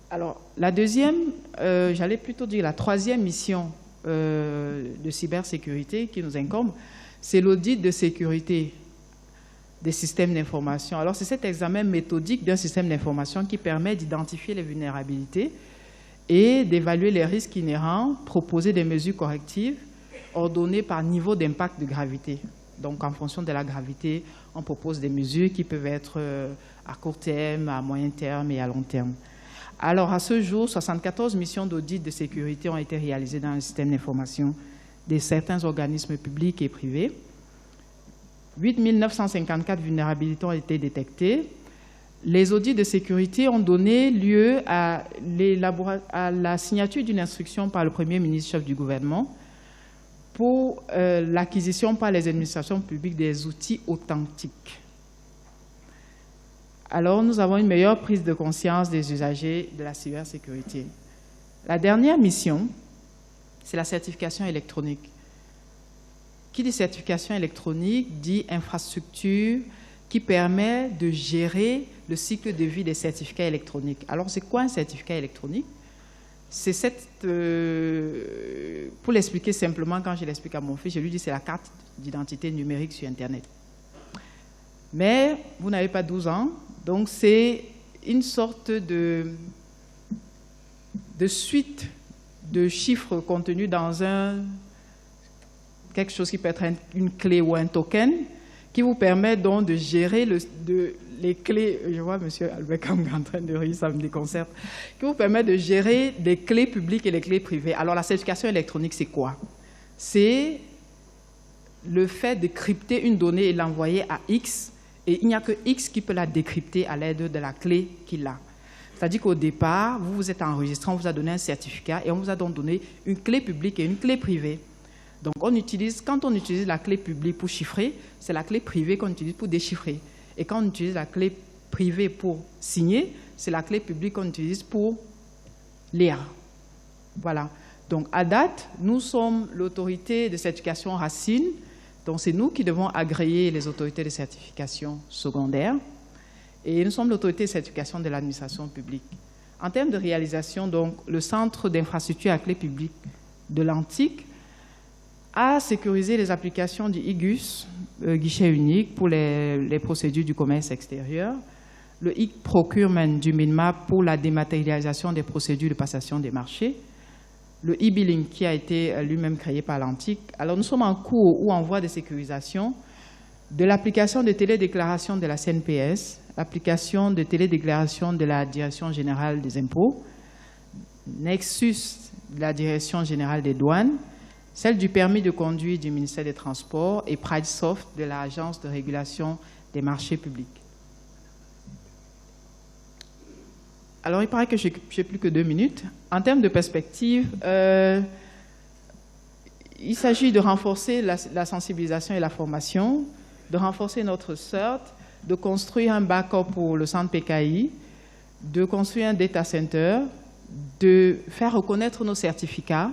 Alors, la deuxième, j'allais plutôt dire la troisième mission de cybersécurité qui nous incombe, c'est l'audit de sécurité des systèmes d'information. Alors, c'est cet examen méthodique d'un système d'information qui permet d'identifier les vulnérabilités et d'évaluer les risques inhérents, proposer des mesures correctives ordonnées par niveau d'impact de gravité. Donc, en fonction de la gravité, on propose des mesures qui peuvent être à court terme, à moyen terme et à long terme. Alors, à ce jour, 74 missions d'audit de sécurité ont été réalisées dans le système d'information de certains organismes publics et privés. 8 954 vulnérabilités ont été détectées. Les audits de sécurité ont donné lieu à la signature d'une instruction par le Premier ministre, chef du gouvernement, pour l'acquisition par les administrations publiques des outils authentiques. Alors, nous avons une meilleure prise de conscience des usagers de la cybersécurité. La dernière mission, c'est la certification électronique. Qui dit certification électronique dit infrastructure qui permet de gérer le cycle de vie des certificats électroniques. Alors, c'est quoi un certificat électronique? C'est pour l'expliquer simplement, quand je l'explique à mon fils, je lui dis c'est la carte d'identité numérique sur Internet. Mais vous n'avez pas 12 ans, donc c'est une sorte de suite de chiffres contenus dans quelque chose qui peut être une clé ou un token, qui vous permet donc de gérer les clés, je vois M. Albecam en train de rire, ça me déconcerte, qui vous permet de gérer les clés publiques et les clés privées. Alors la certification électronique, c'est quoi? C'est le fait de crypter une donnée et l'envoyer à X, et il n'y a que X qui peut la décrypter à l'aide de la clé qu'il a. C'est-à-dire qu'au départ, vous vous êtes enregistré, on vous a donné un certificat et on vous a donc donné une clé publique et une clé privée. Donc quand on utilise la clé publique pour chiffrer, c'est la clé privée qu'on utilise pour déchiffrer. Et quand on utilise la clé privée pour signer, c'est la clé publique qu'on utilise pour lire. Voilà. Donc à date, nous sommes l'autorité de certification Racine. Donc c'est nous qui devons agréer les autorités de certification secondaire. Et nous sommes l'autorité de certification de l'administration publique. En termes de réalisation, donc, le centre d'infrastructure à clé publique de l'Antique a sécurisé les applications du IGUS, guichet unique pour les procédures du commerce extérieur, le e-procurement du MINMAP pour la dématérialisation des procédures de passation des marchés, le e-billing qui a été lui-même créé par l'Antique. Alors nous sommes en cours ou en voie de sécurisation de l'application de télédéclaration de la CNPS, l'application de télédéclaration de la Direction générale des impôts, Nexus de la Direction générale des douanes, celle du permis de conduire du ministère des Transports et PrideSoft de l'Agence de régulation des marchés publics. Alors, il paraît que je n'ai plus que 2 minutes. En termes de perspective, il s'agit de renforcer la sensibilisation et la formation, de renforcer notre CERT, de construire un backup pour le centre PKI, de construire un data center, de faire reconnaître nos certificats,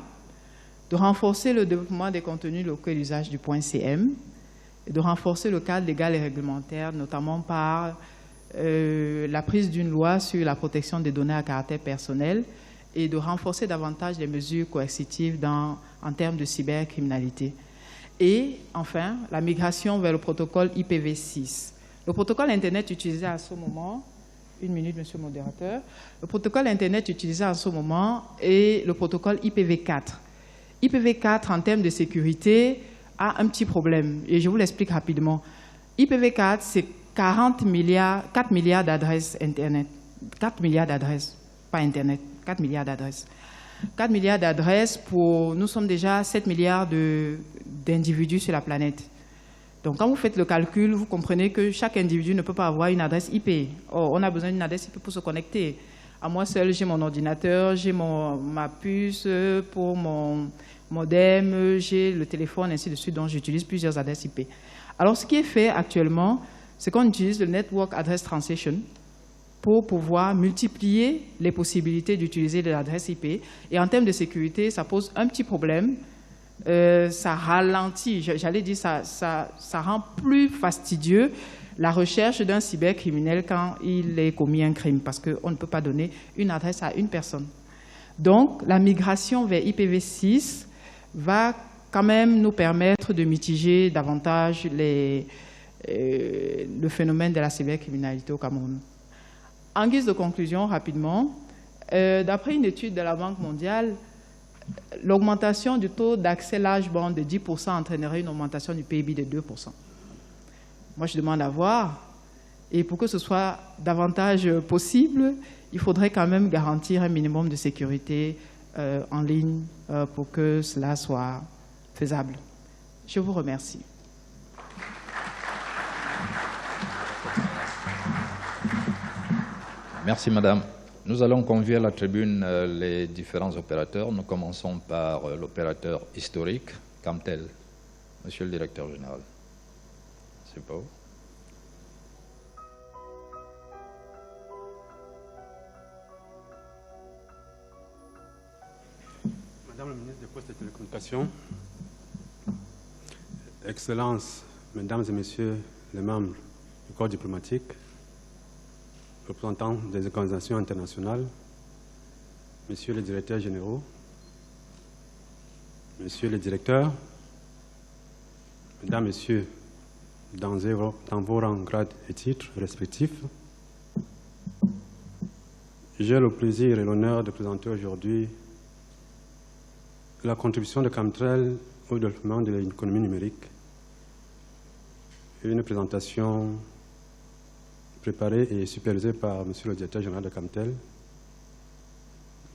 de renforcer le développement des contenus locaux et l'usage du .cm, et de renforcer le cadre légal et réglementaire, notamment par la prise d'une loi sur la protection des données à caractère personnel et de renforcer davantage les mesures coercitives en termes de cybercriminalité. Et enfin, la migration vers le protocole IPv6. Le protocole Internet utilisé à ce moment, une minute, monsieur le modérateur, le protocole Internet utilisé à ce moment est le protocole IPv4. IPv4, en termes de sécurité, a un petit problème, et je vous l'explique rapidement. IPv4, c'est 4 milliards d'adresses Internet. 4 milliards d'adresses, pas Internet, 4 milliards d'adresses. 4 milliards d'adresses pour... Nous sommes déjà 7 milliards d'individus sur la planète. Donc, quand vous faites le calcul, vous comprenez que chaque individu ne peut pas avoir une adresse IP. Or, on a besoin d'une adresse IP pour se connecter. À moi seul, j'ai mon ordinateur, j'ai ma puce pour mon modem, j'ai le téléphone, ainsi de suite. Donc, j'utilise plusieurs adresses IP. Alors, ce qui est fait actuellement, c'est qu'on utilise le Network Address Translation pour pouvoir multiplier les possibilités d'utiliser de l'adresse IP. Et en termes de sécurité, ça pose un petit problème. ça ralentit, j'allais dire, ça rend plus fastidieux la recherche d'un cybercriminel quand il est commis un crime, parce qu'on ne peut pas donner une adresse à une personne. Donc, la migration vers IPv6 va quand même nous permettre de mitiger davantage le phénomène de la cybercriminalité au Cameroun. En guise de conclusion, rapidement, d'après une étude de la Banque mondiale, l'augmentation du taux d'accès large bande de 10% entraînerait une augmentation du PIB de 2%. Moi, je demande à voir. Et pour que ce soit davantage possible, il faudrait quand même garantir un minimum de sécurité en ligne pour que cela soit faisable. Je vous remercie. Merci, madame. Nous allons convier à la tribune les différents opérateurs. Nous commençons par l'opérateur historique, Camtel. Monsieur le directeur général. C'est beau. Madame la ministre des Postes et des Télécommunications, Excellences, Mesdames et Messieurs les membres du corps diplomatique, représentants des organisations internationales, Messieurs les directeurs généraux, Messieurs les directeurs, Mesdames, Messieurs, dans vos rangs, grades et titres respectifs, j'ai le plaisir et l'honneur de présenter aujourd'hui la contribution de Camtel au développement de l'économie numérique. Une présentation préparée et supervisée par Monsieur le directeur général de Camtel,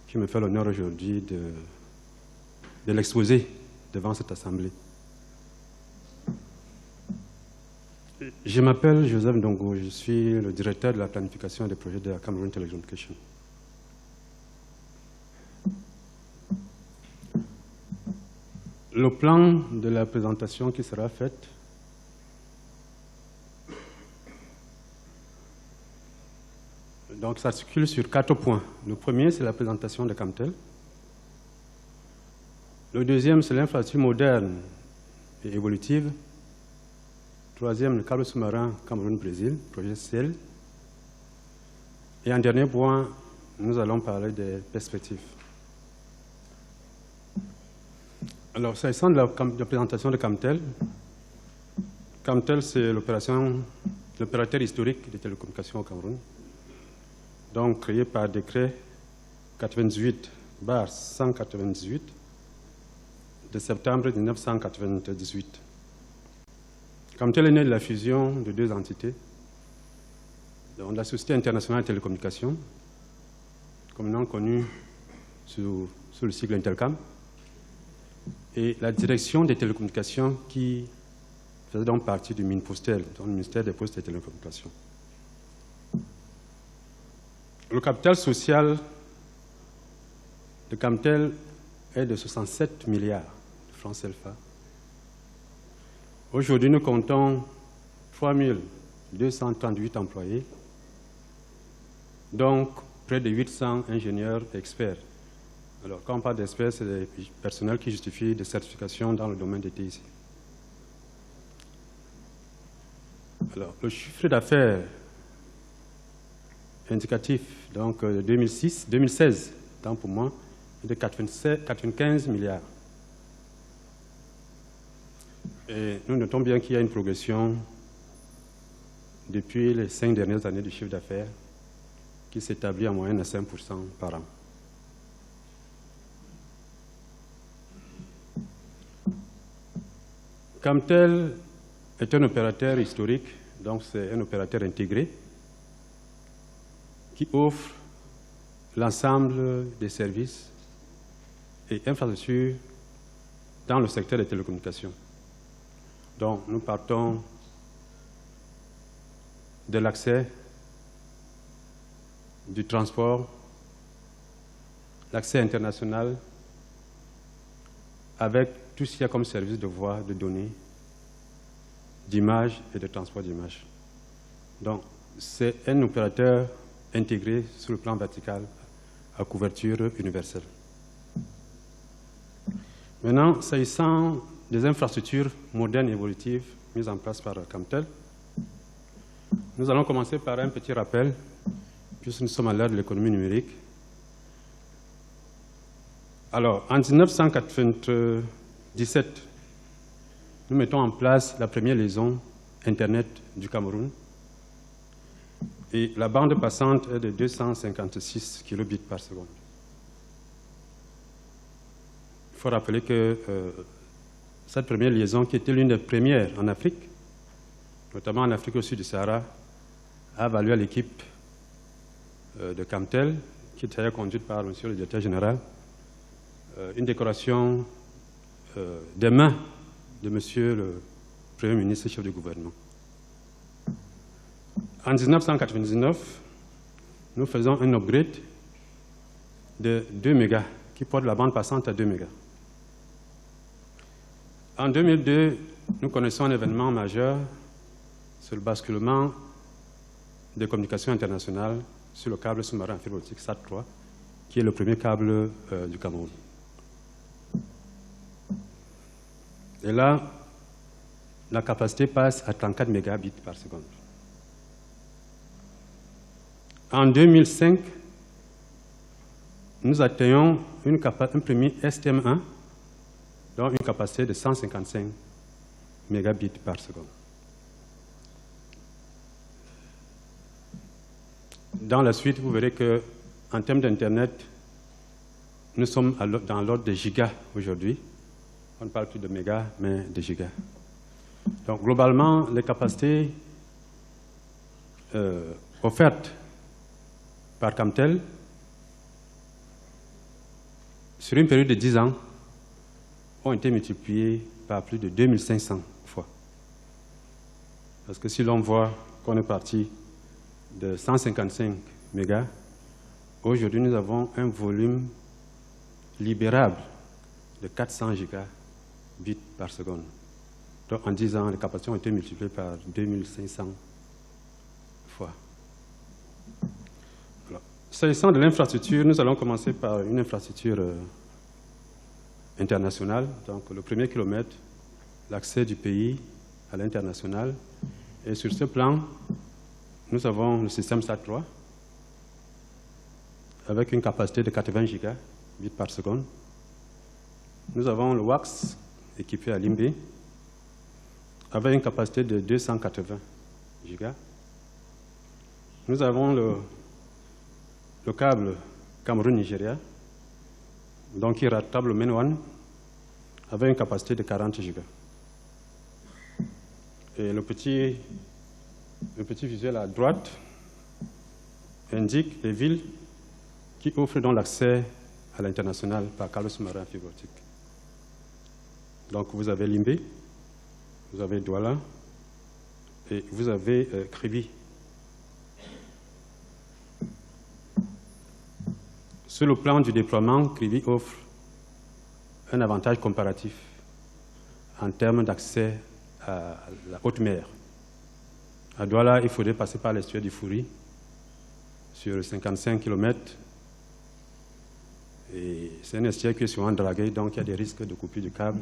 qui me fait l'honneur aujourd'hui de l'exposer devant cette Assemblée. Je m'appelle Joseph Ndongo, je suis le directeur de la planification des projets de la Cameroun Telecommunication. Le plan de la présentation qui sera faite s'articule sur 4 points. Le premier, c'est la présentation de Camtel. Le deuxième, c'est l'infrastructure moderne et évolutive. Troisième, le câble sous-marin Cameroun-Brésil, projet CIEL. Et en dernier point, nous allons parler des perspectives. Alors, s'agissant de la présentation de Camtel, Camtel, c'est l'opérateur historique des télécommunications au Cameroun, donc créé par décret 98/198 de septembre 1998. Camtel est né de la fusion de 2 entités, donc la Société internationale de télécommunications, communément connue sous le sigle Intelcam, et la direction des télécommunications qui faisait donc partie du MINPOSTEL, donc le ministère des Postes et des Télécommunications. Le capital social de Camtel est de 67 milliards de francs CFA. Aujourd'hui, nous comptons 3238 employés, donc près de 800 ingénieurs et experts. Alors, quand on parle d'experts, c'est des personnels qui justifient des certifications dans le domaine des TIC. Alors, le chiffre d'affaires indicatif, donc 2016, tant pour moi, est de 95 milliards. Et nous notons bien qu'il y a une progression depuis les 5 dernières années du chiffre d'affaires qui s'établit en moyenne à 5% par an. Camtel est un opérateur historique, donc c'est un opérateur intégré qui offre l'ensemble des services et infrastructures dans le secteur des télécommunications. Donc nous partons de l'accès, du transport, l'accès international, avec tout ce qu'il y a comme service de voix, de données, d'images et de transport d'images. Donc, c'est un opérateur intégré sur le plan vertical à couverture universelle. Maintenant, s'agissant des infrastructures modernes et évolutives mises en place par Camtel, nous allons commencer par un petit rappel, puisque nous sommes à l'ère de l'économie numérique. Alors, en 1997, nous mettons en place la première liaison Internet du Cameroun. Et la bande passante est de 256 kilobits par seconde. Il faut rappeler que cette première liaison, qui était l'une des premières en Afrique, notamment en Afrique au sud du Sahara, a valu à l'équipe de Camtel, qui était conduite par M. le directeur général, une décoration des mains de M. le Premier ministre et chef du gouvernement. En 1999, nous faisons un upgrade de 2 mégas, qui porte la bande passante à 2 mégas. En 2002, nous connaissons un événement majeur, c'est le basculement des communications internationales sur le câble sous-marin en fibre optique SAT3, qui est le premier câble du Cameroun. Et là, la capacité passe à 34 mégabits par seconde. En 2005, nous atteignons un premier STM1, donc une capacité de 155 mégabits par seconde. Dans la suite, vous verrez qu'en termes d'Internet, nous sommes dans l'ordre des gigas aujourd'hui. On ne parle plus de mégas, mais de gigas. Donc, globalement, les capacités offertes par Camtel, sur une période de 10 ans, ont été multipliées par plus de 2500 fois. Parce que si l'on voit qu'on est parti de 155 mégas, aujourd'hui nous avons un volume libérable de 400 gigabits par seconde. Donc en 10 ans, les capacités ont été multipliées par 2500 fois. S'agissant de l'infrastructure, nous allons commencer par une infrastructure internationale. Donc le premier kilomètre, l'accès du pays à l'international. Et sur ce plan, nous avons le système SAT3 avec une capacité de 80 gigabits par seconde. Nous avons le WAX équipé à Limbé avec une capacité de 280 gigas. Nous avons le câble Cameroun-Nigeria, donc qui rattrape le MEN1 avec une capacité de 40 gigas. Et le petit visuel à droite indique les villes qui offrent donc l'accès à l'international par câble sous-marin fibre optique. Donc vous avez Limbé, vous avez Douala et vous avez Kribi. Sur le plan du déploiement, Kribi offre un avantage comparatif en termes d'accès à la haute mer. À Douala, il faudrait passer par l'estuaire du Fouri sur 55 km. Et c'est un estuaire qui est souvent dragué, donc il y a des risques de coupure du câble.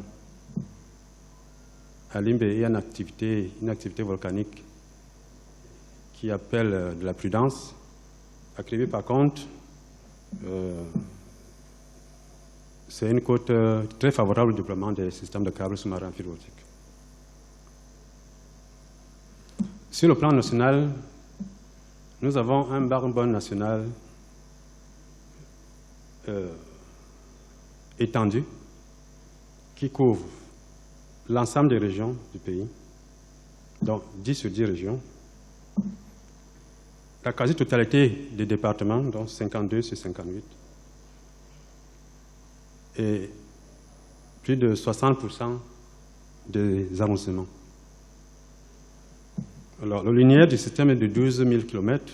À Limbé, il y a une activité volcanique qui appelle de la prudence. À Kribi, par contre, c'est une côte très favorable au déploiement des systèmes de câbles sous-marins fibre optique. Sur le plan national, nous avons un backbone national étendu qui couvre l'ensemble des régions du pays, donc 10 sur 10 régions. La quasi-totalité des départements, donc 52 sur 58, et plus de 60% des arrondissements. Alors, le linéaire du système est de 12 000 km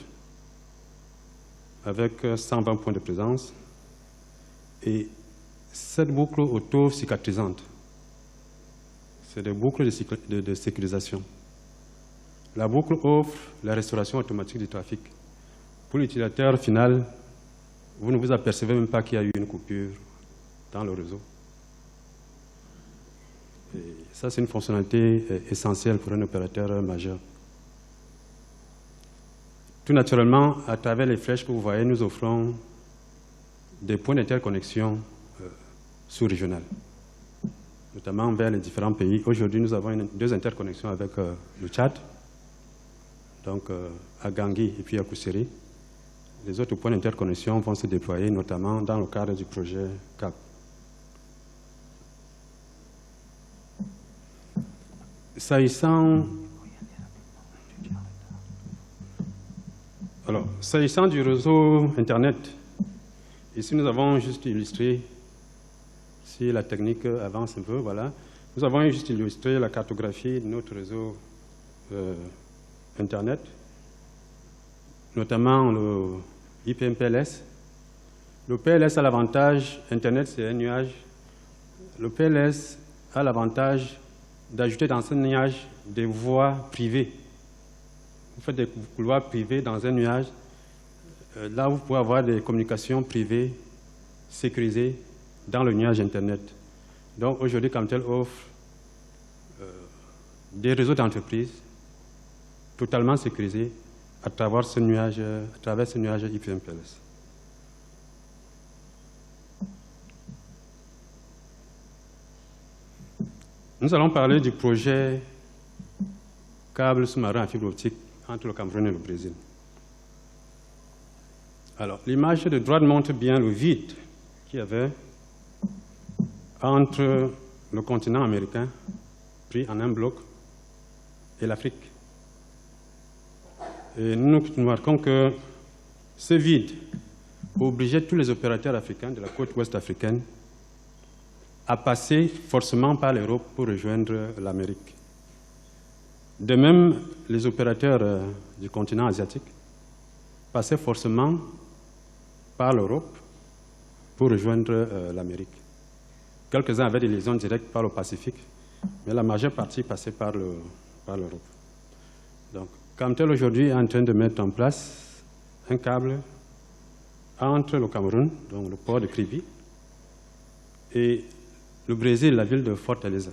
avec 120 points de présence et cette boucle auto-cicatrisante, c'est des boucles de sécurisation. La boucle offre la restauration automatique du trafic. Pour l'utilisateur final, vous ne vous apercevez même pas qu'il y a eu une coupure dans le réseau. Ça, c'est une fonctionnalité essentielle pour un opérateur majeur. Tout naturellement, à travers les flèches que vous voyez, nous offrons des points d'interconnexion sous-régionales, notamment vers les différents pays. Aujourd'hui, nous avons deux interconnexions avec le Tchad, donc à Gangui et puis à Kousseri. Les autres points d'interconnexion vont se déployer, notamment dans le cadre du projet CAP. S'agissant du réseau Internet, ici nous avons juste illustré, si la technique avance un peu, voilà, nous avons juste illustré la cartographie de notre réseau Internet, notamment le IPMPLS. Le PLS a l'avantage, Internet c'est un nuage, le PLS a l'avantage d'ajouter dans ce nuage des voies privées. Vous faites des couloirs privés dans un nuage, là vous pouvez avoir des communications privées sécurisées dans le nuage Internet. Donc aujourd'hui, Camtel offre des réseaux d'entreprises totalement sécurisés à travers ce nuage IPMPLS. Nous allons parler du projet câble sous-marin à fibre optique entre le Cameroun et le Brésil. Alors, l'image de droite montre bien le vide qu'il y avait entre le continent américain, pris en un bloc, et l'Afrique. Et nous remarquons que ce vide obligeait tous les opérateurs africains de la côte ouest africaine à passer forcément par l'Europe pour rejoindre l'Amérique. De même, les opérateurs du continent asiatique passaient forcément par l'Europe pour rejoindre l'Amérique. Quelques-uns avaient des liaisons directes par le Pacifique, mais la majeure partie passait par l'Europe. Donc, Camtel aujourd'hui est en train de mettre en place un câble entre le Cameroun, donc le port de Kribi, et le Brésil, la ville de Fortaleza.